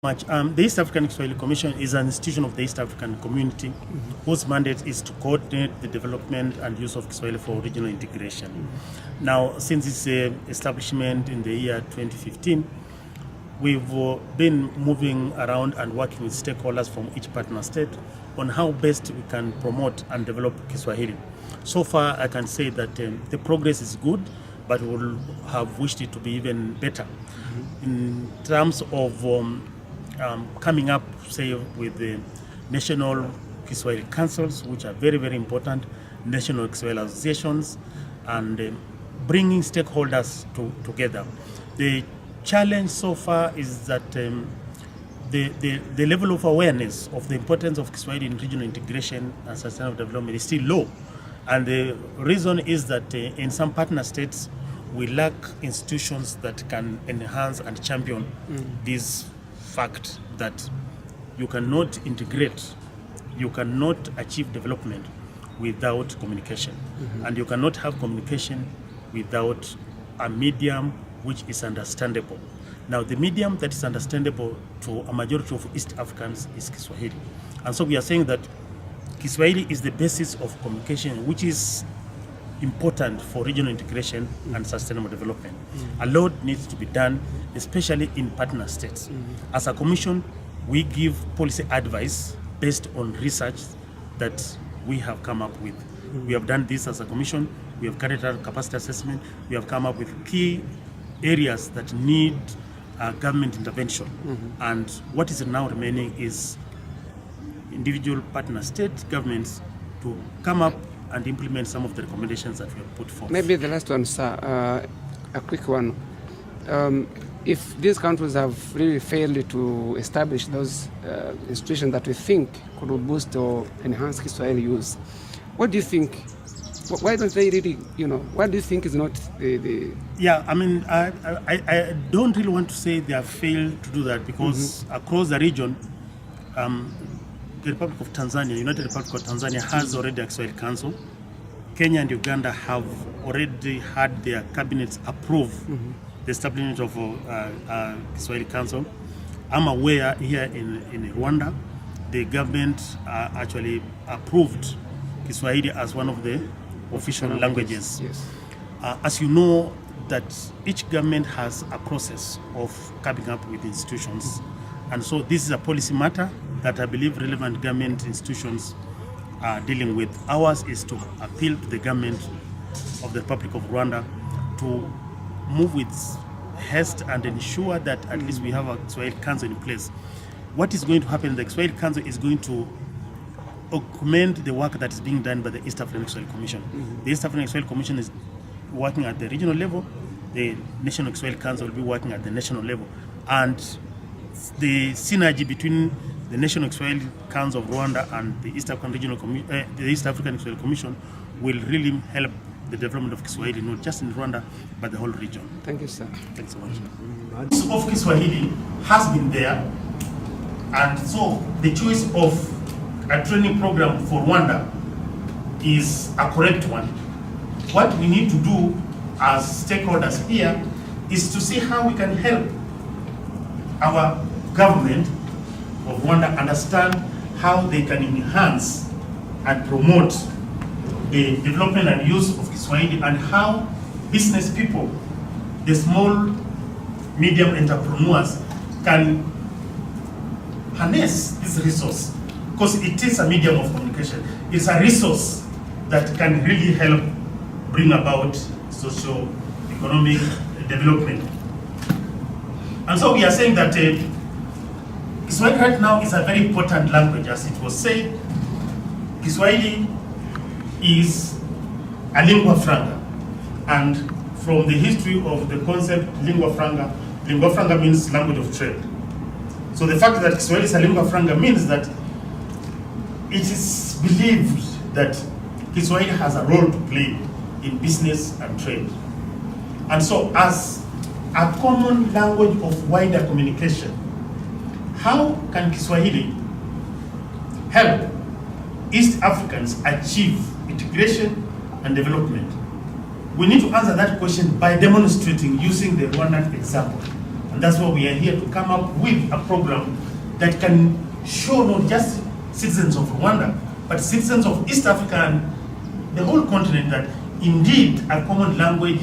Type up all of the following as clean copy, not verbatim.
The East African Kiswahili Commission is an institution of the East African community whose mandate is to coordinate the development and use of Kiswahili for regional integration. Now, since its establishment in the year 2015, we've been moving around and working with stakeholders from each partner state on how best we can promote and develop Kiswahili. So far, I can say that the progress is good, but we would have wished it to be even better. In terms of coming up, say, with the national Kiswahili councils, which are very, very important, national Kiswahili associations, and bringing stakeholders together. The challenge so far is that the level of awareness of the importance of Kiswahili in regional integration and sustainable development is still low. And the reason is that in some partner states, we lack institutions that can enhance and champion this fact that you cannot integrate, you cannot achieve development without communication. And you cannot have communication without a medium which is understandable. Now, the medium that is understandable to a majority of East Africans is Kiswahili. And so we are saying that Kiswahili is the basis of communication, which is important for regional integration and sustainable development. A lot needs to be done, especially in partner states. As a commission, we give policy advice based on research that we have come up with. We have done this as a commission. We have carried out capacity assessment. We have come up with key areas that need government intervention. And what is now remaining is individual partner state governments to come up and implement some of the recommendations that we have put forth. Maybe the last one, sir, a quick one. If these countries have really failed to establish those institutions that we think could boost or enhance Kiswahili use, what do you think? Why don't they really, what do you think is not the... Yeah, I mean, I don't really want to say they have failed to do that because across the region, the Republic of Tanzania, United Republic of Tanzania has already a Kiswahili Council. Kenya and Uganda have already had their cabinets approve the establishment of a Kiswahili Council. I'm aware here in Rwanda, the government actually approved Kiswahili as one of the official languages. Yes. As you know, that each government has a process of coming up with institutions. And so this is a policy matter that I believe relevant government institutions are dealing with. Ours is to appeal to the government of the Republic of Rwanda to move with haste and ensure that at least we have a Kiswahili Council in place. What is going to happen? The Kiswahili Council is going to augment the work that is being done by the East African Kiswahili Commission. The East African Kiswahili Commission is working at the regional level. The National Kiswahili Council will be working at the national level. And the synergy between the National Kiswahili Council of Rwanda and the East African the East African Kiswahili Commission will really help the development of Kiswahili, not just in Rwanda, but the whole region. Thank you, sir. Thanks so much. The use of Kiswahili has been there, and so the choice of a training program for Rwanda is a correct one. What we need to do as stakeholders here is to see how we can help our government of Rwanda understand how they can enhance and promote the development and use of Kiswahili, and how business people, the small, medium entrepreneurs, can harness this resource, because it is a medium of communication. It's a resource that can really help bring about socio-economic development. And so we are saying that Kiswahili right now is a very important language. As it was said, Kiswahili is a lingua franca. And from the history of the concept lingua franca means language of trade. So the fact that Kiswahili is a lingua franca means that it is believed that Kiswahili has a role to play in business and trade. And so as a common language of wider communication, how can Kiswahili help East Africans achieve integration and development? We need to answer that question by demonstrating using the Rwandan example. And that's why we are here to come up with a program that can show not just citizens of Rwanda, but citizens of East Africa and the whole continent that indeed a common language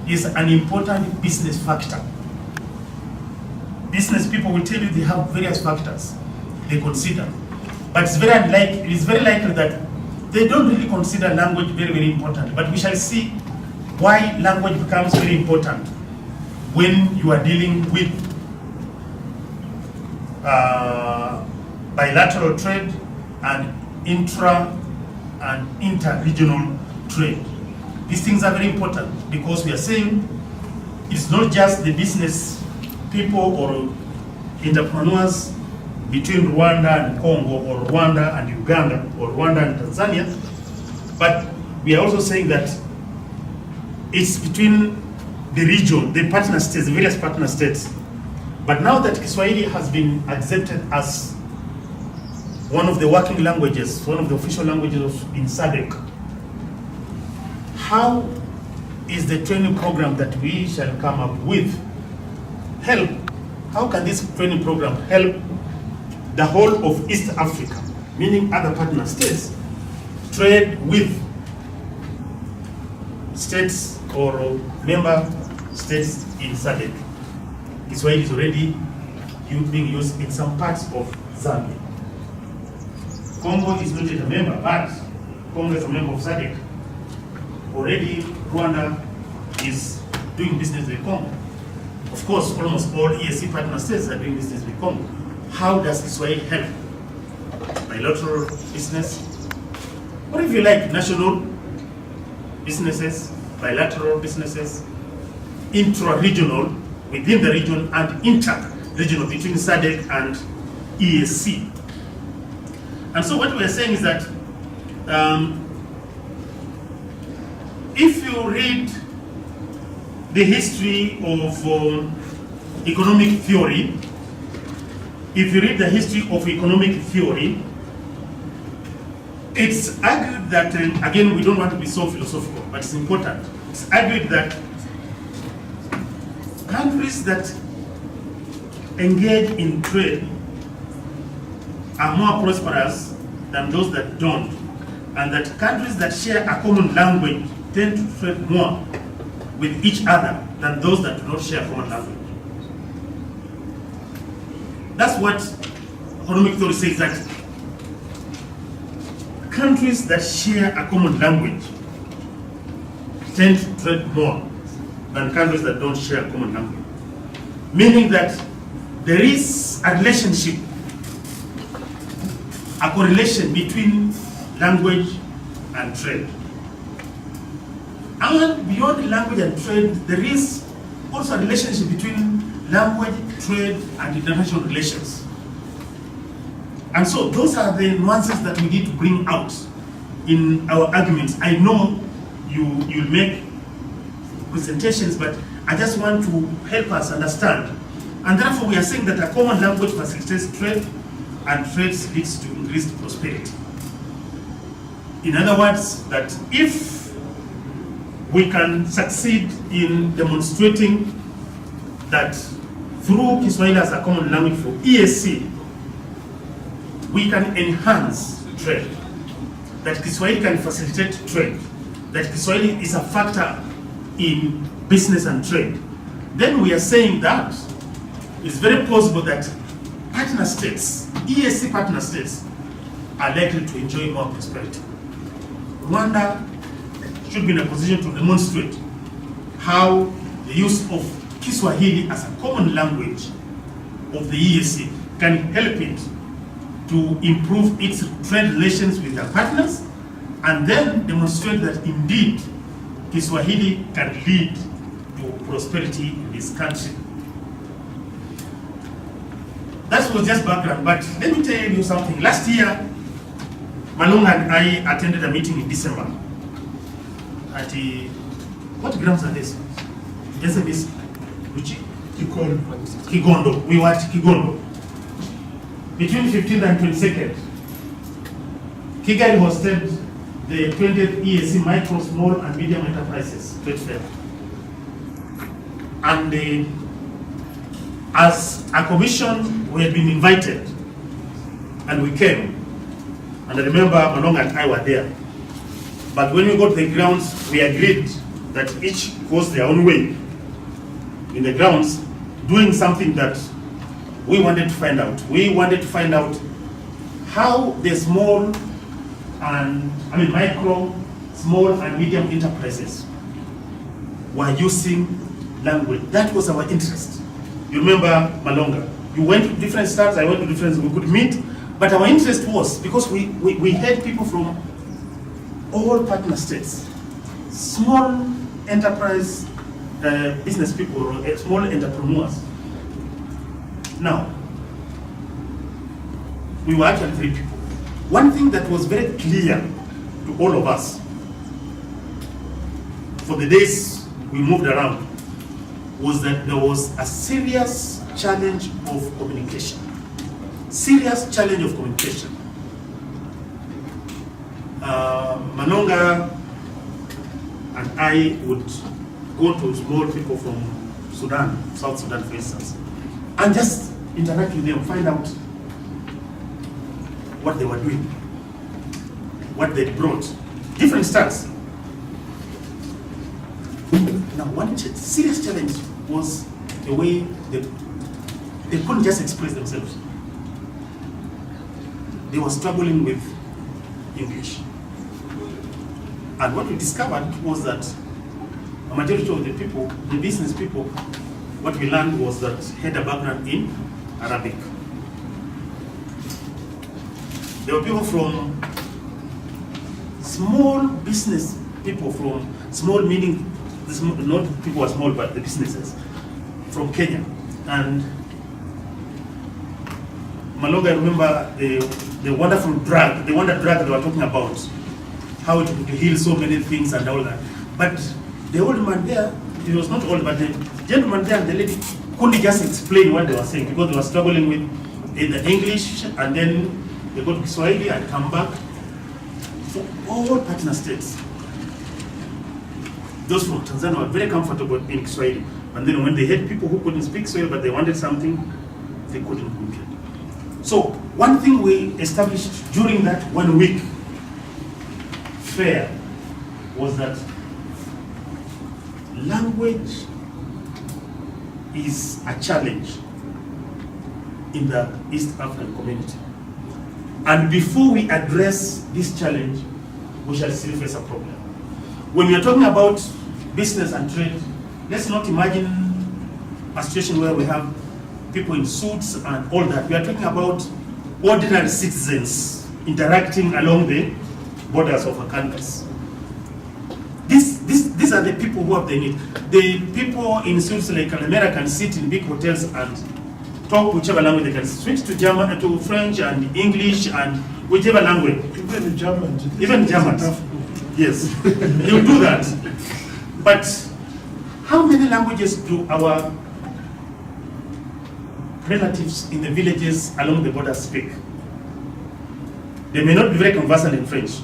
is an important business factor. Business people will tell you they have various factors they consider, but it's very likely that they don't really consider language very, very important. But we shall see why language becomes very important when you are dealing with bilateral trade and intra and inter-regional trade. These things are very important because we are saying it's not just the business people or entrepreneurs between Rwanda and Congo, or Rwanda and Uganda, or Rwanda and Tanzania, but we are also saying that it's between the region, the partner states, the various partner states. But now that Kiswahili has been accepted as one of the working languages, one of the official languages in SADC, how is the training program that we shall come up with help? How can this training program help the whole of East Africa, meaning other partner states, trade with states or member states in SADC? Kiswahili is already being used in some parts of Zambia. Congo is not yet a member, but Congo is a member of SADC. Already Rwanda is doing business with Congo. Of course, almost all EAC partner states are doing business with Congo. How does Kiswahili help? Bilateral business, or if you like, national businesses, bilateral businesses, intra-regional, within the region, and inter-regional, between SADC and EAC. And so what we are saying is that if you read the history of economic theory, it's argued that, again, we don't want to be so philosophical, but it's important. It's argued that countries that engage in trade are more prosperous than those that don't, and that countries that share a common language tend to trade more with each other than those that do not share a common language. That's what economic theory says, that countries that share a common language tend to trade more than countries that don't share a common language. Meaning that there is a relationship, a correlation between language and trade. And beyond language and trade, there is also a relationship between language, trade, and international relations. And so those are the nuances that we need to bring out in our arguments. I know you'll make presentations, but I just want to help us understand. And therefore we are saying that a common language facilitates trade, and trade leads to increased prosperity. In other words, that if we can succeed in demonstrating that through Kiswahili as a common language for EAC, we can enhance trade, that Kiswahili can facilitate trade, that Kiswahili is a factor in business and trade, then we are saying that it's very possible that partner states, EAC partner states, are likely to enjoy more prosperity. Rwanda should be in a position to demonstrate how the use of Kiswahili as a common language of the EAC can help it to improve its trade relations with their partners, and then demonstrate that indeed Kiswahili can lead to prosperity in this country. That was just background, but let me tell you something. Last year, Malung and I attended a meeting in December at what grounds are these? SMS, which Kigondo. We were at Kigondo. Between 15th and 22nd, Kigali hosted the 20th EAC Micro, Small and Medium Enterprises Trade Fair. And As a commission, we had been invited, and we came. And I remember Malonga and I were there. But when we got to the grounds, we agreed that each goes their own way in the grounds, doing something that we wanted to find out. We wanted to find out how the small and, micro, small and medium enterprises were using language. That was our interest. You remember Malonga? You went to different states, I went to different, we could meet, but our interest was, because we had people from all partner states, small enterprise business people, small entrepreneurs. Now, we were actually 3 people. One thing that was very clear to all of us, for the days we moved around, was that there was a serious challenge of communication. Serious challenge of communication. Malonga and I would go to small people from Sudan, South Sudan for instance, and just interact with them, find out what they were doing, what they brought, different styles. Now, one serious challenge was the way they couldn't just express themselves. They were struggling with English. And what we discovered was that a majority of the people, the business people, what we learned was that had a background in Arabic. There were people from small business people, from small meaning, not people are small, but the businesses from Kenya. And Malonga, I remember the wonderful drug, the wonder drug they were talking about, how it could heal so many things and all that. But the old man there, he was not old, but the gentleman there and the lady couldn't just explain what they were saying because they were struggling with the English, and then they go to Kiswahili and come back. For all partner states, those from Tanzania were very comfortable in Kiswahili. And then when they had people who couldn't speak Swahili but they wanted something, they couldn't communicate. So one thing we established during that 1 week fair was that language is a challenge in the East African community. And before we address this challenge, we shall still face a problem. When we are talking about business and trade, let's not imagine a situation where we have people in suits and all that. We are talking about ordinary citizens interacting along the borders of our countries. These are the people who have the need. The people in suits like Calamera can sit in big hotels and talk whichever language they can. Switch to German, to French and English and whichever language. Even German. Even German. Yes, you do that. But how many languages do our relatives in the villages along the border speak? They may not be very conversant in French.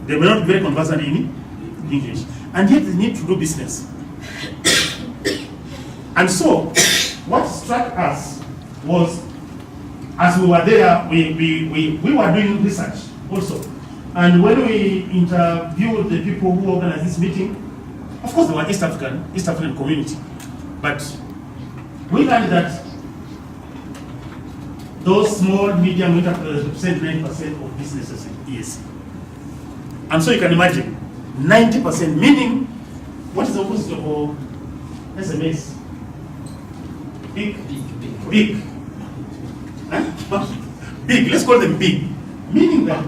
They may not be very conversant in English. And yet they need to do business. And so, what struck us was, as we were there, we were doing research also. And when we interviewed the people who organized this meeting, of course they were East African community. But we learned that those small, medium enterprises represent 9% of businesses in EAC. And so you can imagine, 90%, meaning, what is the opposite of SMS? Big. Huh? Big, let's call them big. Meaning that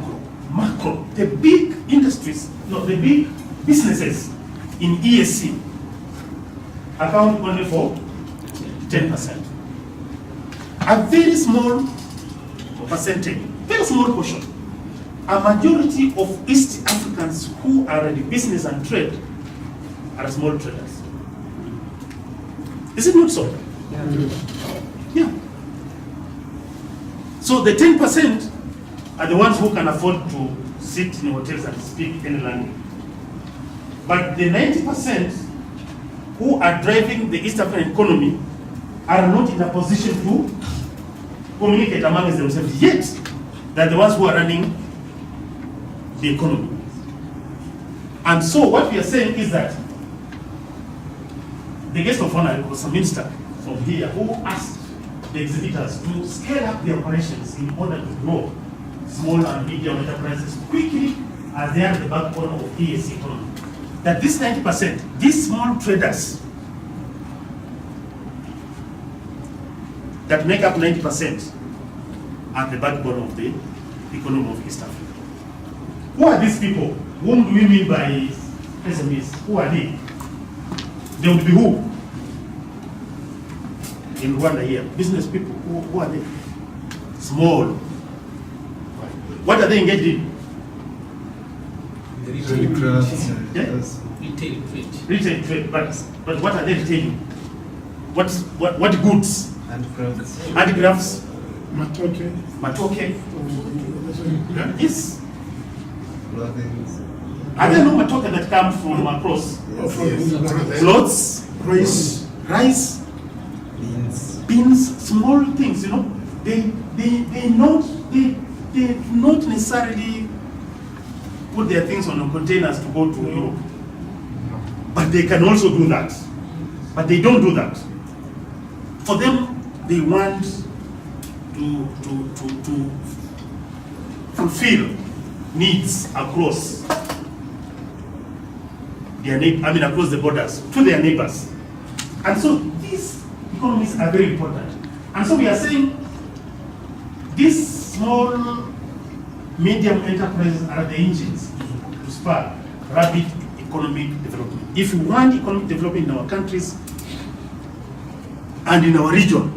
macro, the big industries, the big businesses in EAC account only for 10%. A very small percentage, very small portion. A majority of East Africans who are in business and trade are small traders. Is it not so? Yeah. So the 10% are the ones who can afford to sit in hotels and speak any language. But the 90% who are driving the East African economy are not in a position to communicate among themselves, yet they're the ones who are running the economy. And so what we are saying is that the guest of honor was a minister from here who asked the exhibitors to scale up their operations in order to grow small and medium enterprises quickly as they are the backbone of EAC economy. That this 90%, these small traders that make up 90% are the backbone of the economy of East Africa. Who are these people? Whom do we mean by SMEs? Who are they? They would be who? In Rwanda here, business people. Who are they? Small. What are they engaged in? Retail trade. But what are they retailing? What goods? Handicrafts. Matoke. Yes. Are there no matoke that come from across? Clothes, rice, beans, small things, you know. They not necessarily put their things on containers to go to Europe. But they can also do that. But they don't do that. For them, they want to fulfill needs across across the borders to their neighbors. And so these economies are very important. And so we are saying these small, medium enterprises are the engines to spur rapid economic development. If we want economic development in our countries and in our region,